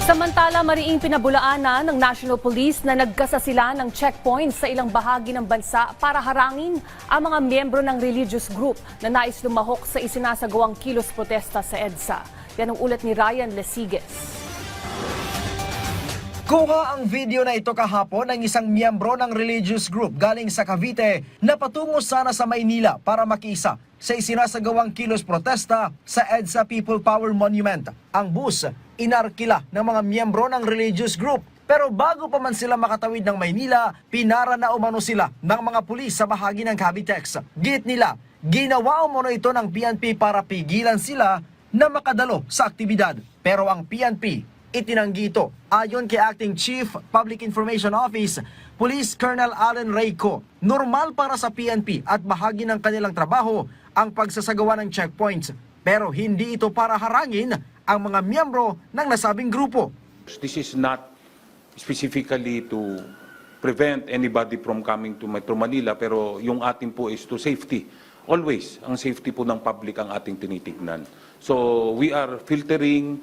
Samantala, mariing pinabulaanan ng National Police na nagkasasila ng checkpoints sa ilang bahagi ng bansa para harangin ang mga miyembro ng religious group na nais lumahok sa isinasagawang kilos protesta sa EDSA. Yan ang ulat ni Ryan Lesiges. Kuha ang video na ito kahapon ng isang miyembro ng religious group galing sa Cavite na patungo sana sa Maynila para makiisa sa isinasagawang kilos protesta sa EDSA People Power Monument. Ang bus, inarkila ng mga miyembro ng religious group. Pero bago pa man sila makatawid ng Maynila, pinara na umano sila ng mga pulis sa bahagi ng Cavitex. Git nila, ginawa umano ito ng PNP para pigilan sila na makadalo sa aktibidad. Pero ang PNP, itinanggi ito. Ayon kay Acting Chief Public Information Office, Police Colonel Allen Reyco, normal para sa PNP at bahagi ng kanilang trabaho ang pagsasagawa ng checkpoints. Pero hindi ito para harangin ang mga miyembro ng nasabing grupo. This is not specifically to prevent anybody from coming to Metro Manila, pero yung atin po is to safety. Always, ang safety po ng public ang ating tinitignan. So we are filtering.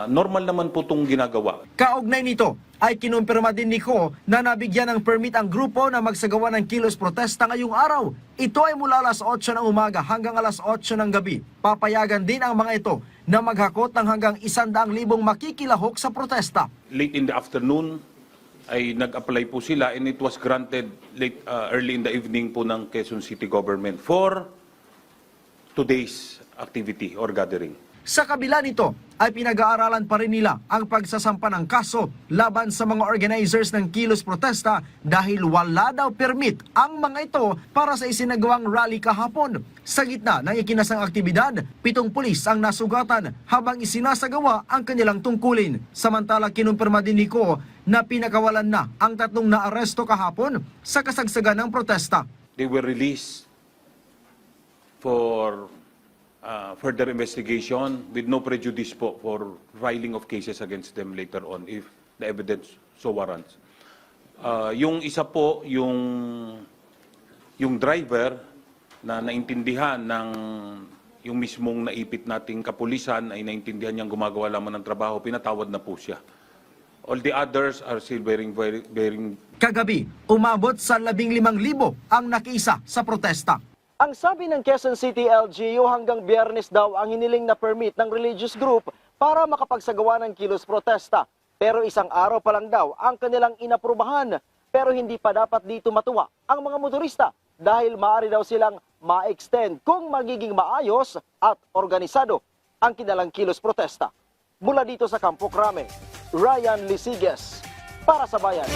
Normal naman po itong ginagawa. Kaugnay nito ay kinumpirma din ni Ko na nabigyan ng permit ang grupo na magsagawa ng kilos protesta ngayong araw. Ito ay mula alas 8 ng umaga hanggang alas 8 ng gabi. Papayagan din ang mga ito na maghakot ng hanggang 100,000 makikilahok sa protesta. Late in the afternoon ay nag-apply po sila and it was granted early in the evening po ng Quezon City Government for today's activity or gathering. Sa kabila nito ay pinag-aaralan pa rin nila ang pagsasampa ng kaso laban sa mga organizers ng kilos protesta dahil wala daw permit ang mga ito para sa isinagawang rally kahapon. Sa gitna ng ikinasang aktibidad, 7 pulis ang nasugatan habang isinasagawa ang kanilang tungkulin. Samantala kinumpirma din ni Ko na pinakawalan na ang 3 naaresto kahapon sa kasagsagan ng protesta. They were released for further investigation with no prejudice po for filing of cases against them later on if the evidence so warrants. Yung isa po, yung driver na naintindihan ng yung mismong naipit nating kapulisan ay naintindihan niyang gumagawa lamang ng trabaho, pinatawad na po siya. All the others are still bearing. Kagabi, umabot sa 15,000 ang nakiisa sa protesta. Ang sabi ng Quezon City LGU hanggang Biyernes daw ang hiniling na permit ng religious group para makapagsagawa ng kilos protesta. Pero isang araw pa lang daw ang kanilang inaprubahan. Pero hindi pa dapat dito matuwa ang mga motorista dahil maaari daw silang ma-extend kung magiging maayos at organisado ang kanilang kilos protesta. Mula dito sa Campo Crame, Ryan Lesiges para sa Bayan.